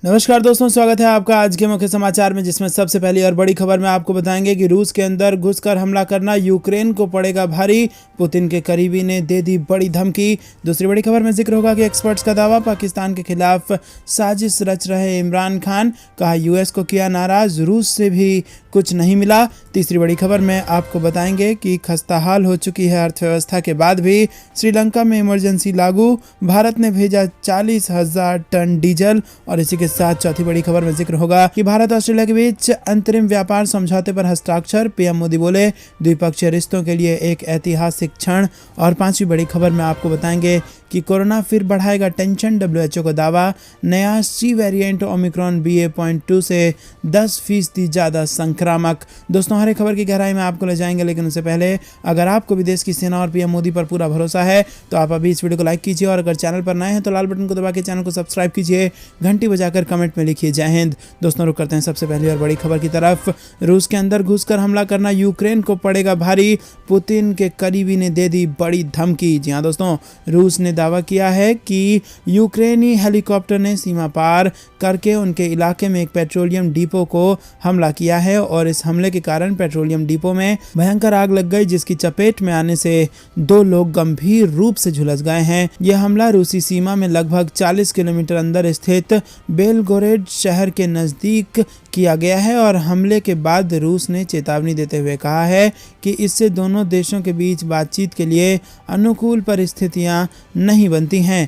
नमस्कार दोस्तों, स्वागत है आपका आज के मुख्य समाचार में, जिसमें सबसे पहली और बड़ी खबर में आपको बताएंगे कि रूस के अंदर घुसकर हमला करना यूक्रेन को पड़ेगा भारी, पुतिन के करीबी ने दे दी बड़ी धमकी। दूसरी बड़ी खबर में जिक्र होगा कि एक्सपर्ट्स का दावा, पाकिस्तान के खिलाफ साजिश रच रहे इमरान खान, कहा यूएस को किया नाराज, रूस से भी कुछ नहीं मिला। तीसरी बड़ी खबर में आपको बताएंगे कि खस्ताहाल हो चुकी है अर्थव्यवस्था के बाद भी श्रीलंका में इमरजेंसी लागू, भारत ने भेजा 40,000 टन डीजल। और इसी के साथ चौथी बड़ी खबर में जिक्र होगा कि भारत ऑस्ट्रेलिया के बीच अंतरिम व्यापार समझौते पर हस्ताक्षर, पीएम मोदी बोले द्विपक्षीय रिश्तों के लिए एक ऐतिहासिक क्षण। और पांचवी बड़ी खबर में आपको बताएंगे कि कोरोना फिर बढ़ाएगा टेंशन, डब्ल्यूएचओ का दावा, नया सी वेरिएंट ओमिक्रॉन BA.2 से 10% ज्यादा संक्रामक। दोस्तों, हर एक खबर की गहराई में आपको ले जाएंगे, लेकिन उससे पहले अगर आपको भी देश की सेना और पीएम मोदी पर पूरा भरोसा है तो आप अभी इस वीडियो को लाइक कीजिए, और अगर चैनल पर नए हैं तो लाल बटन को दबा के चैनल को सब्सक्राइब कीजिए, घंटी बजाकर कमेंट में लिखिए जय हिंद। दोस्तों, रुक करते हैं सबसे पहली और बड़ी खबर की तरफ। रूस के अंदर घुसकर हमला करना यूक्रेन को पड़ेगा भारी, पुतिन के करीबी ने दे दी बड़ी धमकी। जी हां दोस्तों, रूस ने दावा किया है कि यूक्रेनी हेलीकॉप्टर ने सीमा पार करके उनके इलाके में एक पेट्रोलियम डिपो को हमला किया है, और इस हमले के कारण पेट्रोलियम डिपो में भयंकर आग लग गई, जिसकी चपेट में आने से 2 लोग गंभीर रूप से झुलस गए हैं। यह हमला रूसी सीमा में लगभग 40 किलोमीटर अंदर स्थित बेलगोरेड शहर के नजदीक किया गया है, और हमले के बाद रूस ने चेतावनी देते हुए कहा है कि इससे दोनों देशों के बीच बातचीत के लिए अनुकूल परिस्थितियां नहीं बनती हैं।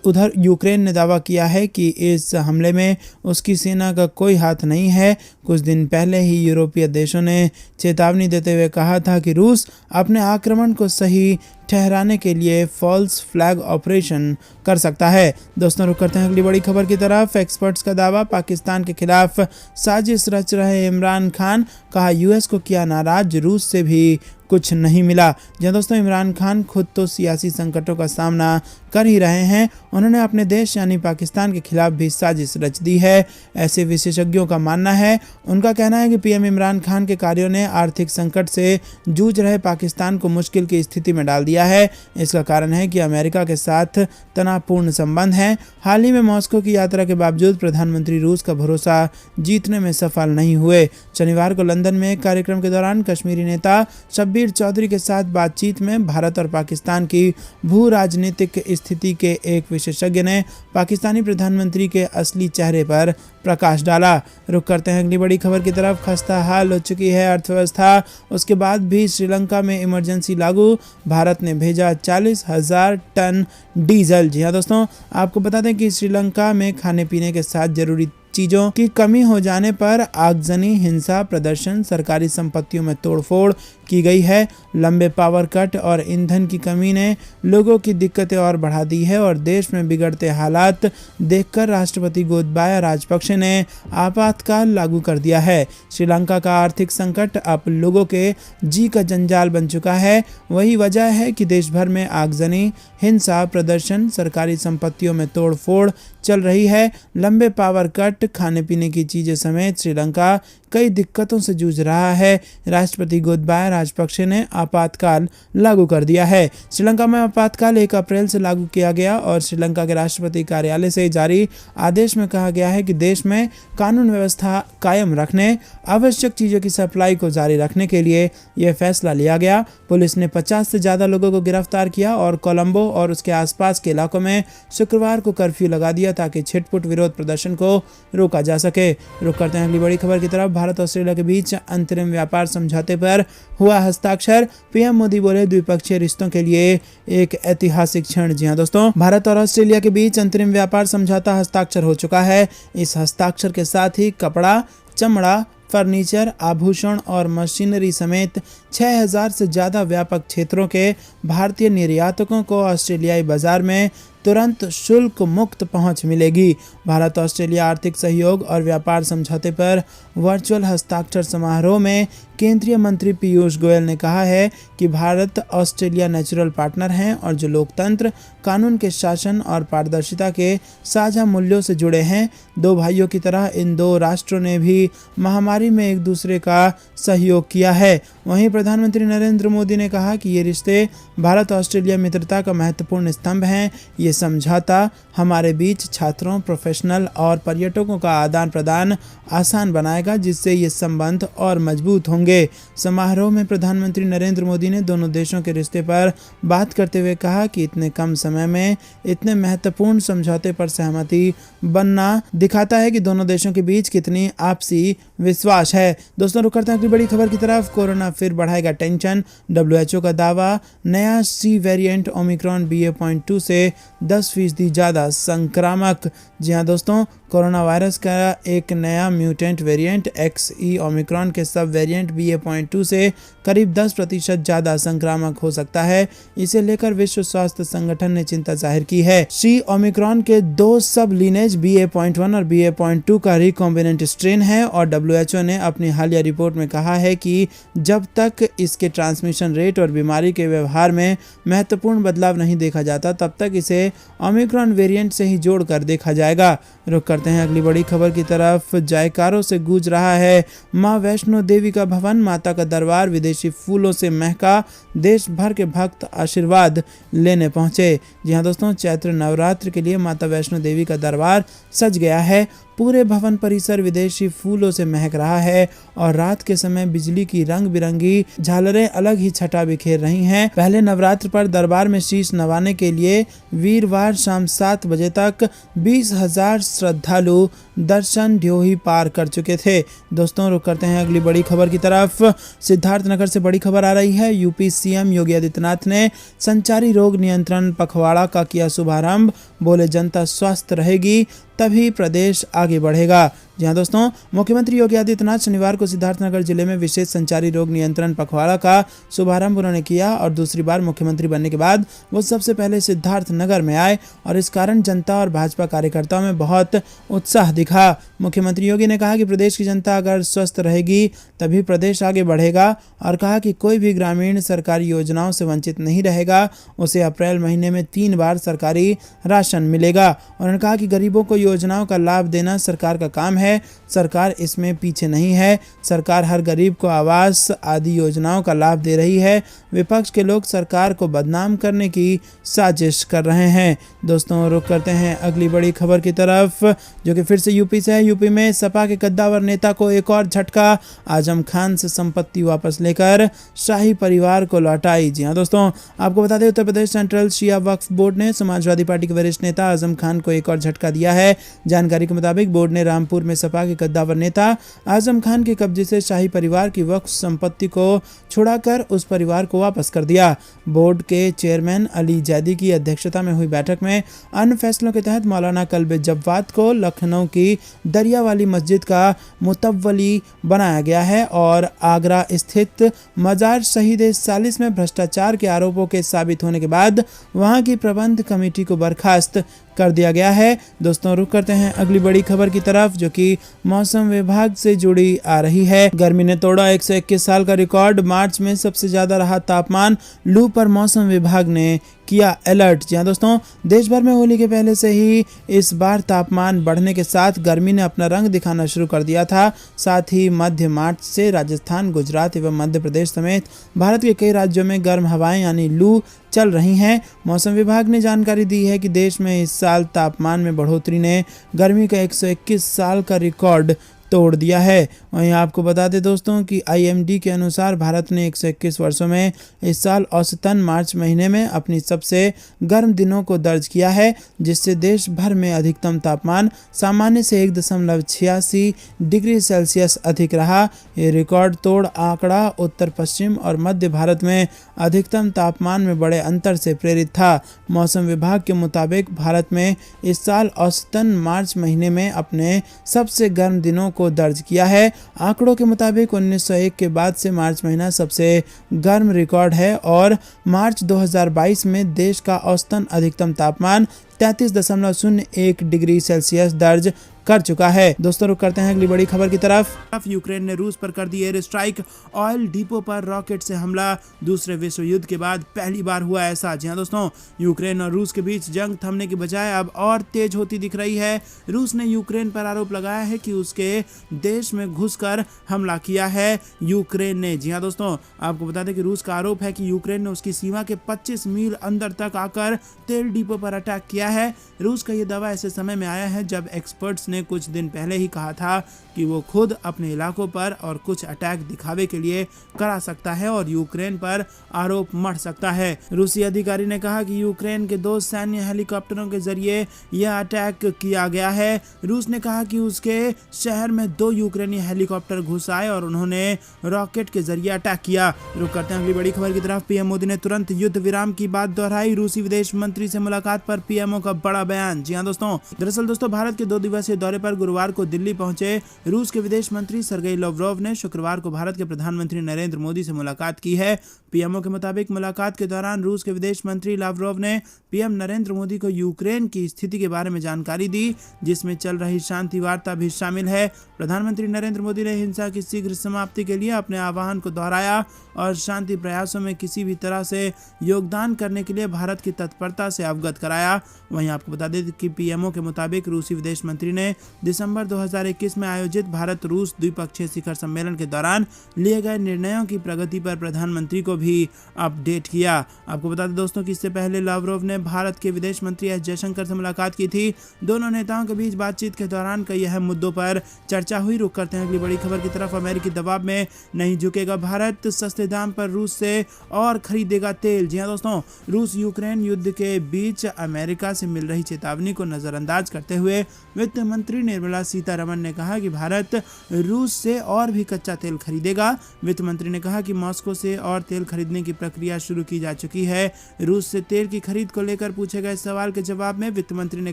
उधर यूक्रेन ने दावा किया है कि इस हमले में उसकी सेना का कोई हाथ नहीं है। कुछ दिन पहले ही यूरोपीय देशों ने चेतावनी देते हुए कहा था कि रूस अपने आक्रमण को सही ठहराने के लिए फॉल्स फ्लैग ऑपरेशन कर सकता है। दोस्तों, रुक करते हैं अगली बड़ी खबर की तरफ। एक्सपर्ट्स का दावा, पाकिस्तान के खिलाफ साजिश रच रहे इमरान खान, कहा यूएस को किया नाराज, रूस से भी कुछ नहीं मिला। जी दोस्तों, इमरान खान खुद तो सियासी संकटों का सामना कर ही रहे हैं, उन्होंने अपने देश यानी पाकिस्तान के खिलाफ भी साजिश रच दी है, ऐसे विशेषज्ञों का मानना है। उनका कहना है कि पीएम इमरान खान के कार्यों ने आर्थिक संकट से जूझ रहे पाकिस्तान को मुश्किल की स्थिति में डाल दिया है। इसका कारण है कि अमेरिका के साथ तनावपूर्ण संबंध हैं। हाल ही में मॉस्को की यात्रा के बावजूद प्रधानमंत्री रूस का भरोसा जीतने में सफल नहीं हुए। शनिवार को लंदन में एक कार्यक्रम के दौरान कश्मीरी नेता शब्बीर चौधरी के साथ बातचीत में भारत और पाकिस्तान की भू राजनीतिक स्थिति के एक विशेषज्ञ ने पाकिस्तानी प्रधानमंत्री के असली चेहरे पर प्रकाश डाला। रुक करते हैं अगली बड़ी खबर की तरफ। खस्ता हाल हो चुकी है अर्थव्यवस्था, उसके बाद भी श्रीलंका में इमरजेंसी लागू, भारत ने भेजा 40,000 टन डीजल। जी हाँ दोस्तों, आपको बता दें कि श्रीलंका में खाने पीने के साथ जरूरी चीजों की कमी हो जाने पर आगजनी, हिंसा, प्रदर्शन, सरकारी संपत्तियों में तोड़फोड़ की गई है। लंबे पावर कट और ईंधन की कमी ने लोगों की दिक्कतें और बढ़ा दी है, और देश में बिगड़ते हालात देखकर राष्ट्रपति गोतबाया राजपक्षे ने आपातकाल लागू कर दिया है। श्रीलंका का आर्थिक संकट अब लोगों के जी का जंजाल बन चुका है। वही वजह है कि देश भर में आगजनी, हिंसा, प्रदर्शन, सरकारी संपत्तियों में तोड़फोड़ चल रही है। लंबे पावर कट, खाने पीने की चीजें समेत श्रीलंका कई दिक्कतों से जूझ रहा है। राष्ट्रपति गोतबाया राजपक्षे ने आपातकाल लागू कर दिया है। श्रीलंका में आपातकाल 1 अप्रैल से लागू किया गया, और श्रीलंका के राष्ट्रपति कार्यालय से जारी आदेश में कहा गया है कि देश में कानून व्यवस्था कायम रखने, आवश्यक चीज़ों की सप्लाई को जारी रखने के लिए यह फैसला लिया गया। पुलिस ने 50 से ज़्यादा लोगों को गिरफ्तार किया, और कोलंबो और उसके आसपास के इलाकों में शुक्रवार को कर्फ्यू लगा दिया ताकि छिटपुट विरोध प्रदर्शन को रोका जा सके। रुक करते हैं अगली बड़ी खबर की तरफ। भारत ऑस्ट्रेलिया के बीच अंतरिम व्यापार समझौते पर हुआ हस्ताक्षर, पीएम मोदी बोले द्विपक्षीय रिश्तों के लिए एक ऐतिहासिक क्षण। जी हां दोस्तों, भारत और ऑस्ट्रेलिया के बीच अंतरिम व्यापार समझौता हस्ताक्षर हो चुका है। इस हस्ताक्षर के साथ ही कपड़ा, चमड़ा, फर्नीचर, आभूषण और मशीनरी समेत 6,000 से ज़्यादा व्यापक क्षेत्रों के भारतीय निर्यातकों को ऑस्ट्रेलियाई बाजार में तुरंत शुल्क मुक्त पहुंच मिलेगी। भारत ऑस्ट्रेलिया आर्थिक सहयोग और व्यापार समझौते पर वर्चुअल हस्ताक्षर समारोह में केंद्रीय मंत्री पीयूष गोयल ने कहा है कि भारत ऑस्ट्रेलिया नेचुरल पार्टनर हैं, और जो लोकतंत्र, कानून के शासन और पारदर्शिता के साझा मूल्यों से जुड़े हैं। दो भाइयों की तरह इन दो राष्ट्रों ने भी महामारी में एक दूसरे का सहयोग किया है। वहीं प्रधानमंत्री नरेंद्र मोदी ने कहा कि ये रिश्ते भारत ऑस्ट्रेलिया मित्रता का महत्वपूर्ण स्तंभ हैं। ये समझौता हमारे बीच छात्रों, प्रोफेशनल और पर्यटकों का आदान प्रदान आसान बनाएगा, जिससे ये संबंध और मजबूत होंगे। समारोह में प्रधानमंत्री नरेंद्र मोदी ने दोनों देशों के रिश्ते पर बात करते हुए कहा कि इतने कम समय में इतने महत्वपूर्ण समझौते पर सहमति बनना दिखाता है कि दोनों देशों के बीच कितनी आपसी विश्वास है। दोस्तों, रुक करते हैं अगली बड़ी खबर की तरफ। कोरोना फिर बढ़ाएगा टेंशन, WHO का दावा। नया सी वेरिएंट ओमिक्रॉन BA.2 से 10% ज़्यादा संक्रामक। जी हाँ दोस्तों, कोरोना वायरस का एक नया म्यूटेंट वेरिएंट XE ओमिक्रॉन के सब वेरिएंट BA.2 से करीब 10% ज़्यादा संक्रामक हो सकता है। इसे लेकर विश्व स्वास्थ्य संगठन ने चिंता जाहिर की है। सी ओमिक्रॉन के 2 सब लीनेज BA.1 और BA.2 का रिकॉम्बिनेंट स्ट्रेन है और WHO ने अपनी हालिया रिपोर्ट में कहा है कि जब तक इसके ट्रांसमिशन रेट और बीमारी के व्यवहार में महत्वपूर्ण बदलाव नहीं देखा जाता, तब तक इसे ओमिक्रॉन वेरिएंट से ही जोड़कर देखा जाएगा। रुक करते हैं अगली बड़ी खबर की तरफ। जयकारों से गूंज रहा है मां वैष्णो देवी का भवन, माता का दरबार विदेशी फूलों से महका, देश भर के भक्त आशीर्वाद लेने पहुंचे। जी हाँ दोस्तों, चैत्र नवरात्र के लिए माता वैष्णो देवी का दरबार सज गया है। पूरे भवन परिसर विदेशी फूलों से महक रहा है और रात के समय बिजली की रंग बिरंगी झालरें अलग ही छटा बिखेर रही हैं। पहले नवरात्र पर दरबार में शीश नवाने के लिए वीरवार शाम 7 बजे तक 20,000 श्रद्धालु दर्शन ड्योही पार कर चुके थे। दोस्तों, रुक करते हैं अगली बड़ी खबर की तरफ। सिद्धार्थनगर से बड़ी खबर आ रही है। यूपी CM योगी आदित्यनाथ ने संचारी रोग नियंत्रण पखवाड़ा का किया शुभारंभ। बोले, जनता स्वस्थ रहेगी तभी प्रदेश आगे बढ़ेगा। जी हाँ दोस्तों, मुख्यमंत्री योगी आदित्यनाथ शनिवार को सिद्धार्थनगर जिले में विशेष संचारी रोग नियंत्रण पखवाड़ा का शुभारंभ उन्होंने किया और दूसरी बार मुख्यमंत्री बनने के बाद वो सबसे पहले सिद्धार्थनगर में आए और इस कारण जनता और भाजपा कार्यकर्ताओं में बहुत उत्साह दिखा। मुख्यमंत्री योगी ने कहा कि प्रदेश की जनता अगर स्वस्थ रहेगी तभी प्रदेश आगे बढ़ेगा और कहा कि कोई भी ग्रामीण सरकारी योजनाओं से वंचित नहीं रहेगा, उसे अप्रैल महीने में 3 बार सरकारी राशन मिलेगा। उन्होंने कहा कि गरीबों को योजनाओं का लाभ देना सरकार का काम है, सरकार इसमें पीछे नहीं है। सरकार हर गरीब को आवास आदि योजनाओं का लाभ दे रही है। विपक्ष के लोग सरकार को बदनाम करने की साजिश कर रहे हैं। दोस्तों, रुक करते हैं अगली बड़ी खबर की तरफ, जो कि फिर से यूपी से है। यूपी में सपा के कद्दावर नेता को एक और झटका। आजम खान से संपत्ति वापस लेकर शाही परिवार को लौटाई। जी हाँ दोस्तों, आपको बता दें, उत्तर प्रदेश सेंट्रल शिया वक्फ बोर्ड ने समाजवादी पार्टी के वरिष्ठ नेता आजम खान को एक और झटका दिया है। जानकारी के मुताबिक बोर्ड ने रामपुर में सपा के कद्दावर नेता आजम खान के कब्जे से शाही परिवार की वक्फ संपत्ति को छुड़ाकर उस परिवार को वापस कर दिया। बोर्ड के चेयरमैन अली जैदी की अध्यक्षता में हुई बैठक में अन्य फैसलों के तहत मौलाना कल्बे जव्वाद को लखनऊ की दरियावाली मस्जिद का मुतव्वली बनाया गया है और आगरा स्थित मजार शहीद सालिस में भ्रष्टाचार के आरोपों के साबित होने के बाद वहां की प्रबंध कमेटी को बर्खास्त कर दिया गया है। दोस्तों, रुक करते हैं अगली बड़ी खबर की तरफ, जो कि मौसम विभाग से जुड़ी आ रही है। गर्मी ने तोड़ा 121 साल का रिकॉर्ड। मार्च में सबसे ज्यादा रहा तापमान। लू पर मौसम विभाग ने किया अलर्ट। जी हाँ दोस्तों, देश भर में होली के पहले से ही इस बार तापमान बढ़ने के साथ गर्मी ने अपना रंग दिखाना शुरू कर दिया था। साथ ही मध्य मार्च से राजस्थान, गुजरात एवं मध्य प्रदेश समेत भारत के कई राज्यों में गर्म हवाएं यानी लू चल रही हैं। मौसम विभाग ने जानकारी दी है कि देश में इस साल तापमान में बढ़ोतरी ने गर्मी का 121 साल का रिकॉर्ड तोड़ दिया है। वहीं आपको बता दें दोस्तों कि IMD के अनुसार भारत ने 121 वर्षों में इस साल औसतन मार्च महीने में अपनी सबसे गर्म दिनों को दर्ज किया है, जिससे देश भर में अधिकतम तापमान सामान्य से 1.86 डिग्री सेल्सियस अधिक रहा। ये रिकॉर्ड तोड़ आंकड़ा उत्तर पश्चिम और मध्य भारत में अधिकतम तापमान में बड़े अंतर से प्रेरित था। मौसम विभाग के मुताबिक भारत में इस साल औसतन मार्च महीने में अपने सबसे गर्म दिनों को दर्ज किया है। आंकड़ों के मुताबिक 1901 के बाद से मार्च महीना सबसे गर्म रिकॉर्ड है और मार्च 2022 में देश का औसतन अधिकतम तापमान 33.01 डिग्री सेल्सियस दर्ज कर चुका है। दोस्तों, रुक करते हैं अगली बड़ी खबर की तरफ। यूक्रेन ने रूस पर कर दी एयर स्ट्राइक। ऑयल डिपो पर रॉकेट से हमला। दूसरे विश्व युद्ध के बाद पहली बार हुआ ऐसा। जी हाँ दोस्तों, यूक्रेन और रूस के बीच जंग थमने की बजाय अब और तेज होती दिख रही है। रूस ने यूक्रेन पर आरोप लगाया है कि उसके देश में घुसकर हमला किया है यूक्रेन ने। जी हाँ दोस्तों, आपको बता दें कि रूस का आरोप है कि यूक्रेन ने उसकी सीमा के 25 मील अंदर तक आकर तेल डिपो पर अटैक किया गया है। रूस का ये दावा ऐसे समय में आया है जब एक्सपर्ट्स ने कुछ दिन पहले ही कहा था कि वो खुद अपने इलाकों पर और कुछ अटैक दिखावे के लिए करा सकता है और यूक्रेन पर आरोप मढ़ सकता है। रूसी अधिकारी ने कहा कि यूक्रेन के 2 सैन्य हेलीकॉप्टरों के जरिए यह अटैक किया गया है। रूस ने कहा कि उसके शहर में 2 यूक्रेनी हेलीकॉप्टर घुस आए और उन्होंने रॉकेट के जरिए अटैक किया। रुक करते हैं अगली बड़ी खबर की तरफ। पीएम मोदी ने तुरंत युद्ध विराम की बात दोहराई। रूसी विदेश मंत्री से मुलाकात पर पीएमओ का बड़ा बयान। जी हां दोस्तों, दरअसल दोस्तों भारत के 2 दिवसीय दौरे पर गुरुवार को दिल्ली पहुंचे रूस के विदेश मंत्री सर्गेई लाव्रोव ने शुक्रवार को भारत के प्रधानमंत्री नरेंद्र मोदी से मुलाकात की है। पीएमओ के मुताबिक मुलाकात के दौरान रूस के विदेश मंत्री लाव्रोव ने पीएम नरेंद्र मोदी को यूक्रेन की स्थिति के बारे में जानकारी दी, जिसमें चल रही शांति वार्ता भी शामिल है। प्रधानमंत्री नरेंद्र मोदी ने हिंसा की शीघ्र समाप्ति के लिए अपने आह्वान को दोहराया और शांति प्रयासों में किसी भी तरह से योगदान करने के लिए भारत की तत्परता से अवगत कराया। वहीं आपको बता दें कि पीएमओ के मुताबिक रूसी विदेश मंत्री ने दिसंबर 2021 में आयोजित भारत रूस द्विपक्षीय शिखर सम्मेलन के दौरान लिए गए निर्णयों की प्रगति पर प्रधानमंत्री को भी अपडेट किया। आपको बता दें दोस्तों कि इससे पहले लाव्रोव ने भारत के विदेश मंत्री एस जयशंकर से मुलाकात की थी। दोनों नेताओं के बीच बातचीत के दौरान कई अहम मुद्दों पर चर्चा हुई। रुक करते हैं अगली बड़ी खबर की तरफ। अमेरिकी दबाव में नहीं झुकेगा भारत, सस्ते दाम पर रूस से और खरीदेगा तेल। जी हां दोस्तों, रूस यूक्रेन युद्ध के बीच अमेरिका से मिल रही चेतावनी को नजरअंदाज करते हुए वित्त मंत्री निर्मला सीतारमण ने कहा कि भारत रूस से और भी कच्चा तेल खरीदेगा। वित्त मंत्री ने कहा कि मॉस्को से और तेल खरीदने की प्रक्रिया शुरू की जा चुकी है। रूस से तेल की खरीद को लेकर पूछे गए सवाल के जवाब में वित्त मंत्री ने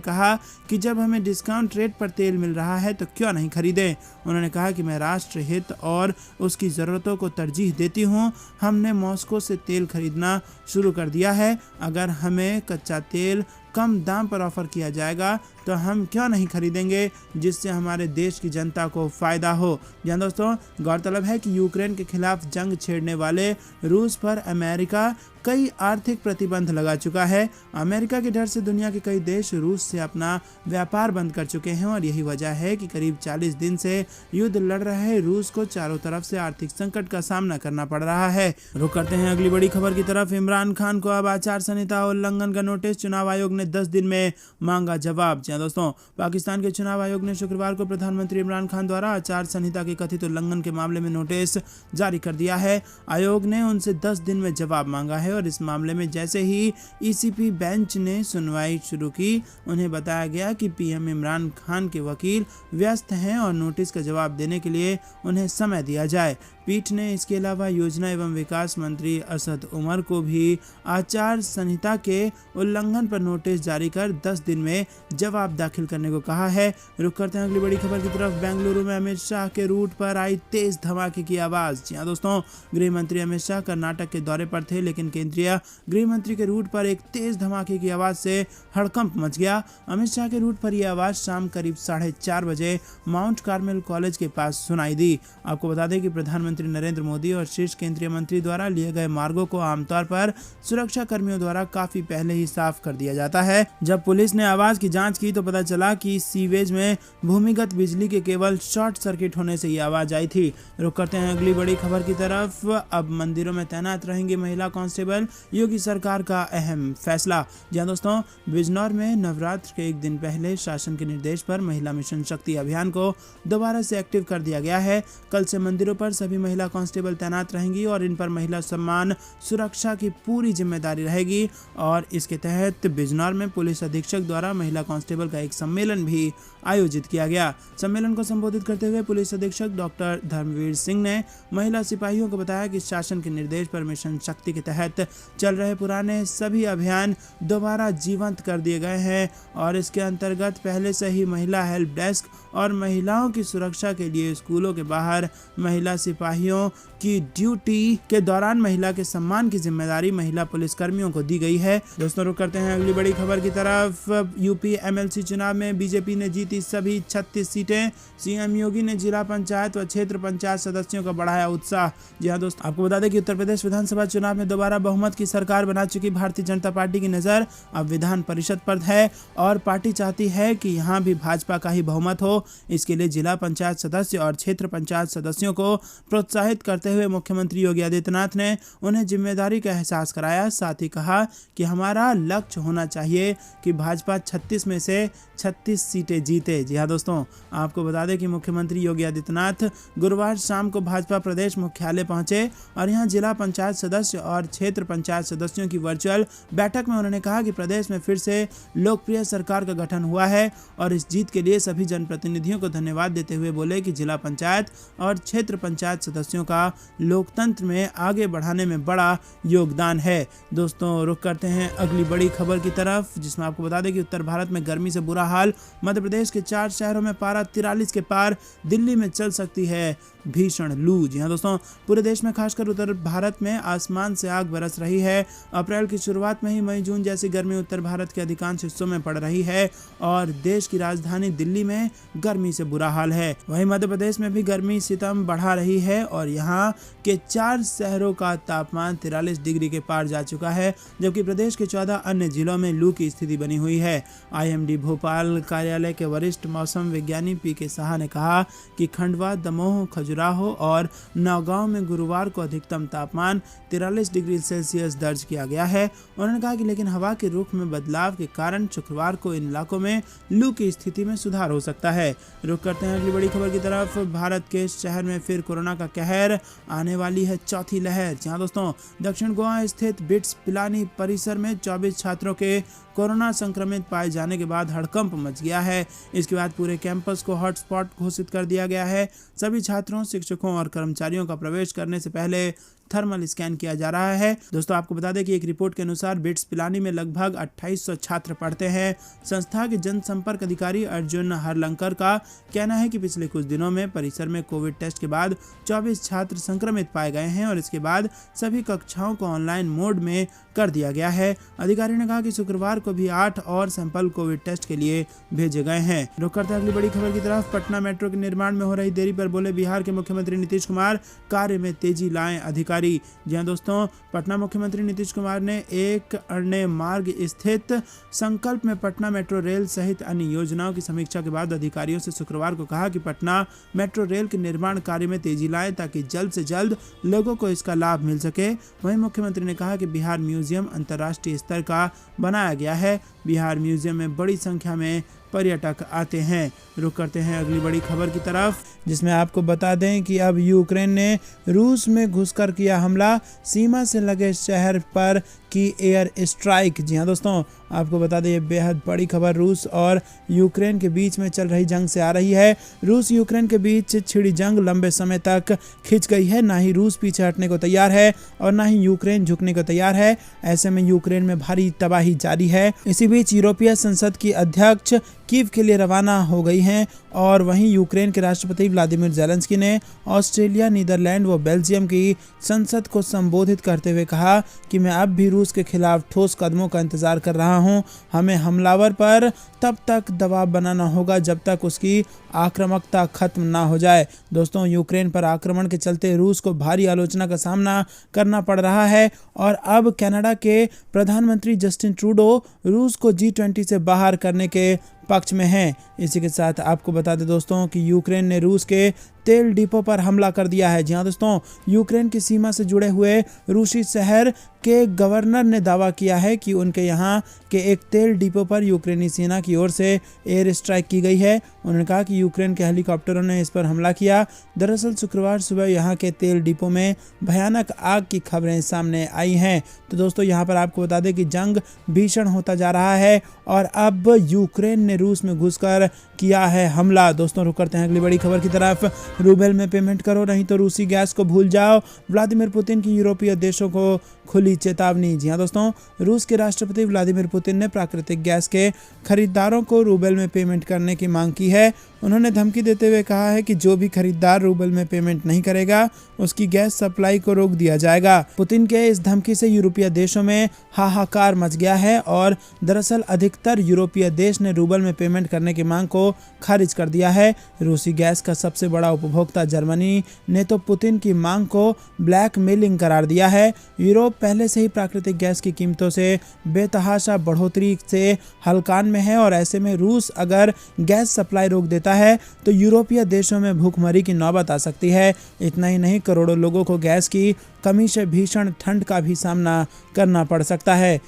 कहा कि जब हमें डिस्काउंट रेट पर तेल मिल रहा है तो क्यों नहीं खरीदें। उन्होंने कहा कि मैं राष्ट्र हित और उसकी ज़रूरतों को तरजीह देती हूं। हमने मॉस्को से तेल खरीदना शुरू कर दिया है। अगर हमें कच्चा तेल कम दाम पर ऑफर किया जाएगा तो हम क्यों नहीं खरीदेंगे, जिससे हमारे देश की जनता को फायदा हो। जहाँ दोस्तों गौरतलब है कि यूक्रेन के खिलाफ जंग छेड़ने वाले रूस पर अमेरिका कई आर्थिक प्रतिबंध लगा चुका है। अमेरिका के डर से दुनिया के कई देश रूस से अपना व्यापार बंद कर चुके हैं और यही वजह है कि करीब 40 दिन से युद्ध लड़ रहे रूस को चारों तरफ से आर्थिक संकट का सामना करना पड़ रहा है। रुक करते हैं अगली बड़ी खबर की तरफ। इमरान खान को अब आचार संहिता उल्लंघन का नोटिस, चुनाव आयोग ने 10 दिन में मांगा जवाब। जी दोस्तों, पाकिस्तान के चुनाव आयोग ने शुक्रवार को प्रधानमंत्री इमरान खान द्वारा आचार संहिता के कथित उल्लंघन के मामले में नोटिस जारी कर दिया है। आयोग ने उनसे 10 दिन में जवाब मांगा है और इस मामले में जैसे ही ईसीपी बेंच ने सुनवाई शुरू की, उन्हें बताया गया कि पीएम इमरान खान के वकील व्यस्त हैं और नोटिस का जवाब देने के लिए उन्हें समय दिया जाए। पीठ ने इसके अलावा योजना एवं विकास मंत्री असद उमर को भी आचार संहिता के उल्लंघन पर नोटिस जारी कर 10 दिन में जवाब दाखिल करने को कहा है। रुक करते हैं अगली बड़ी खबर की तरफ। बेंगलुरु में अमित शाह के रूट पर आई तेज धमाके की आवाज। जी हां दोस्तों, गृह मंत्री अमित शाह कर्नाटक के दौरे पर थे, लेकिन केंद्रीय गृह मंत्री के रूट पर एक तेज धमाके की आवाज से हड़कंप मच गया। अमित शाह के रूट पर यह आवाज शाम करीब 4:30 बजे माउंट कार्मेल कॉलेज के पास सुनाई दी। आपको बता दें कि प्रधानमंत्री नरेंद्र मोदी और शीर्ष केंद्रीय मंत्री द्वारा लिए गए मार्गों को आमतौर पर सुरक्षा कर्मियों द्वारा काफी पहले ही साफ कर दिया जाता है। जब पुलिस ने आवाज की जांच की तो पता चला कि सीवेज में भूमिगत बिजली के केवल शॉर्ट सर्किट होने से यह आवाज आई थी। रुक करते हैं अगली बड़ी खबर की तरफ। अब मंदिरों में तैनात रहेंगी महिला कांस्टेबल, योगी सरकार का अहम फैसला। जहां दोस्तों बिजनौर में नवरात्र के एक दिन पहले शासन के निर्देश पर महिला मिशन शक्ति अभियान को दोबारा से एक्टिव कर दिया गया है। कल से मंदिरों पर सभी महिला कांस्टेबल तैनात रहेंगी और इन पर महिला सम्मान सुरक्षा की पूरी जिम्मेदारी रहेगी। और इसके तहत बिजनौर में पुलिस अधीक्षक द्वारा महिला कांस्टेबल का एक सम्मेलन भी आयोजित किया गया। सम्मेलन को संबोधित करते हुए पुलिस अधीक्षक डॉक्टर धर्मवीर सिंह ने महिला सिपाहियों को बताया कि शासन के निर्देश पर मिशन शक्ति के तहत चल रहे पुराने सभी अभियान दोबारा जीवंत कर दिए गए हैं और इसके अंतर्गत पहले से ही महिला हेल्प डेस्क और महिलाओं की सुरक्षा के लिए स्कूलों के बाहर महिला सिपाहियों की ड्यूटी के दौरान महिला के सम्मान की जिम्मेदारी महिला पुलिस कर्मियों को दी गई है। दोस्तों रुक करते हैं अगली बड़ी खबर की तरफ। यूपी एमएलसी चुनाव में बीजेपी ने जीती सभी 36 सीटें। सीएम योगी ने जिला पंचायत व क्षेत्र पंचायत सदस्यों का बढ़ाया उत्साह। जी हाँ दोस्तों, आपको बता दें कि उत्तर प्रदेश विधानसभा चुनाव में दोबारा बहुमत की सरकार बना चुकी भारतीय जनता पार्टी की नजर अब विधान परिषद पर है और पार्टी चाहती है कि यहाँ भी भाजपा का ही बहुमत हो। इसके लिए जिला पंचायत सदस्य और क्षेत्र पंचायत सदस्यों को प्रोत्साहित करते हुए मुख्यमंत्री योगी आदित्यनाथ ने उन्हें जिम्मेदारी का एहसास कराया। साथ ही कहा कि हमारा लक्ष्य होना चाहिए कि भाजपा 36 में से 36 सीटें जीते। जी हाँ दोस्तों, आपको बता दें कि मुख्यमंत्री योगी आदित्यनाथ गुरुवार शाम को भाजपा प्रदेश मुख्यालय पहुंचे और यहां जिला पंचायत सदस्य और क्षेत्र पंचायत सदस्यों की वर्चुअल बैठक में उन्होंने कहा कि प्रदेश में फिर से लोकप्रिय सरकार का गठन हुआ है और इस जीत के लिए सभी जनप्रतिनिधियों को धन्यवाद देते हुए बोले कि जिला पंचायत और क्षेत्र पंचायत सदस्यों का लोकतंत्र में आगे बढ़ाने में बड़ा योगदान है। दोस्तों, रुक करते हैं अगली बड़ी खबर की तरफ, जिसमें आपको बता दें कि उत्तर भारत में गर्मी से बुरा हाल। मध्य प्रदेश के 4 शहरों में पारा 43 के पार। दिल्ली में चल सकती है भीषण लू। जी हाँ दोस्तों, पूरे देश में खासकर उत्तर भारत में आसमान से आग बरस रही है। अप्रैल की शुरुआत में ही मई जून जैसी गर्मी उत्तर भारत के अधिकांश हिस्सों में पड़ रही है और देश की राजधानी दिल्ली में गर्मी से बुरा हाल है। वहीं मध्य प्रदेश में भी गर्मी सितम बढ़ा रही है और यहाँ के 4 शहरों का तापमान 43 डिग्री के पार जा चुका है, जबकि प्रदेश के 14 अन्य जिलों में लू की स्थिति बनी हुई है। IMD भोपाल कार्यालय के वरिष्ठ मौसम विज्ञानी PK साहा ने कहा कि खंडवा, दमोह, खजुराहो और नौगांव में गुरुवार को अधिकतम तापमान 43 डिग्री सेल्सियस दर्ज किया गया है। उन्होंने कहा कि लेकिन हवा के रुख में बदलाव के कारण शुक्रवार को इन इलाकों में लू की स्थिति में सुधार हो सकता है। रुक करते हैं अगली बड़ी खबर की तरफ। भारत के शहर में फिर कोरोना का कहर, आने वाली है चौथी लहर। जहां दोस्तों, दक्षिण गोवा स्थित बिट्स पिलानी परिसर में 24 छात्रों के कोरोना संक्रमित पाए जाने के बाद हड़कंप मच गया है। इसके बाद पूरे कैंपस को हॉटस्पॉट घोषित कर दिया गया है। सभी छात्रों, शिक्षकों और कर्मचारियों का प्रवेश करने से पहले थर्मल स्कैन किया जा रहा है। दोस्तों, आपको बता दें कि एक रिपोर्ट के अनुसार बिट्स पिलानी में लगभग 2800 छात्र पढ़ते हैं। संस्था के जनसंपर्क अधिकारी अर्जुन हरलंकर का कहना है कि पिछले कुछ दिनों में परिसर में कोविड टेस्ट के बाद 24 छात्र संक्रमित पाए गए हैं और इसके बाद सभी कक्षाओं को ऑनलाइन मोड में कर दिया गया है। अधिकारी ने कहा कि शुक्रवार को भी 8 और सैंपल कोविड टेस्ट के लिए भेजे गए हैं। रुक करते हैं अगली बड़ी खबर की तरफ। पटना मेट्रो के निर्माण में हो रही देरी पर बोले बिहार के मुख्यमंत्री नीतीश कुमार, कार्य में तेजी लाएं अधिकारी। जी हां दोस्तों, पटना मुख्यमंत्री नीतीश कुमार ने एक अरण्य मार्ग स्थित संकल्प में पटना मेट्रो रेल सहित अन्य योजनाओं की समीक्षा के बाद अधिकारियों से शुक्रवार को कहा कि पटना मेट्रो रेल के निर्माण कार्य में तेजी लाएं ताकि जल्द से जल्द लोगों को इसका लाभ मिल सके। वहीं मुख्यमंत्री ने कहा कि बिहार म्यूजियम अंतर्राष्ट्रीय स्तर का बनाया गया है। बिहार म्यूजियम में बड़ी संख्या में पर्यटक आते हैं। रुक करते हैं अगली बड़ी खबर की तरफ, जिसमें आपको बता दें कि अब यूक्रेन ने रूस में घुसकर किया हमला, सीमा से लगे शहर पर की एयर स्ट्राइक। जी हाँ दोस्तों, आपको बता दें ये बेहद बड़ी खबर रूस और यूक्रेन के बीच में चल रही जंग से आ रही है। रूस यूक्रेन के बीच छिड़ी जंग लंबे समय तक खिंच गई है। ना ही रूस पीछे हटने को तैयार है और ना ही यूक्रेन झुकने को तैयार है। ऐसे में यूक्रेन में भारी तबाही जारी है। इसी बीच यूरोपीय संसद की अध्यक्ष कीव के लिए रवाना हो गई हैं और वहीं यूक्रेन के राष्ट्रपति व्लादिमीर ज़ेलेंस्की ने ऑस्ट्रेलिया, नीदरलैंड व बेल्जियम की संसद को संबोधित करते हुए कहा कि मैं अब भी रूस के खिलाफ ठोस कदमों का इंतजार कर रहा हूं। हमें हमलावर पर तब तक दबाव बनाना होगा जब तक उसकी आक्रामकता खत्म ना हो जाए। दोस्तों, यूक्रेन पर आक्रमण के चलते रूस को भारी आलोचना का सामना करना पड़ रहा है और अब कनाडा के प्रधानमंत्री जस्टिन ट्रूडो रूस को G20 से बाहर करने के पक्ष में हैं। इसी के साथ आपको बता दें दोस्तों कि यूक्रेन ने रूस के तेल डिपो पर हमला कर दिया है। जी हाँ दोस्तों, यूक्रेन की सीमा से जुड़े हुए रूसी शहर के गवर्नर ने दावा किया है कि उनके यहाँ के एक तेल डिपो पर यूक्रेनी सेना की ओर से एयर स्ट्राइक की गई है। उन्होंने कहा कि यूक्रेन के हेलीकॉप्टरों ने इस पर हमला किया। दरअसल शुक्रवार सुबह यहाँ के तेल डिपो में भयानक आग की खबरें सामने आई हैं। तो दोस्तों, यहाँ पर आपको बता दें कि जंग भीषण होता जा रहा है और अब यूक्रेन ने रूस में घुसकर किया है हमला। दोस्तों, रुक करते हैं अगली बड़ी खबर की तरफ। रूबेल में पेमेंट करो नहीं तो रूसी गैस को भूल जाओ, व्लादिमीर पुतिन की यूरोपीय देशों को खुली चेतावनी। जी हाँ दोस्तों, रूस के राष्ट्रपति व्लादिमीर पुतिन ने प्राकृतिक गैस के खरीदारों को रूबेल में पेमेंट करने की मांग की है। उन्होंने धमकी देते हुए कहा है कि जो भी खरीदार रूबेल में पेमेंट नहीं करेगा उसकी गैस सप्लाई को रोक दिया जाएगा। पुतिन के इस धमकी से यूरोपीय देशों में हाहाकार मच गया है और दरअसल अधिकतर यूरोपीय देश ने रूबल में पेमेंट करने की मांग को खारिज कर दिया है। रूसी गैस का सबसे बड़ा उपभोक्ता जर्मनी ने तो पुतिन की मांग को ब्लैकमेलिंग करार दिया है। यूरोप पहले से ही प्राकृतिक गैस की कीमतों से बेतहाशा बढ़ोतरी से हलकान में है और ऐसे में रूस अगर गैस सप्लाई रोक देता है तो यूरोपीय देशों में भूखमरी की नौबत आ सकती है। इतना ही नहीं, करोड़ों लोगों को गैस की कमी से भीषण ठंड का भी सामना करना पड़ सकता है।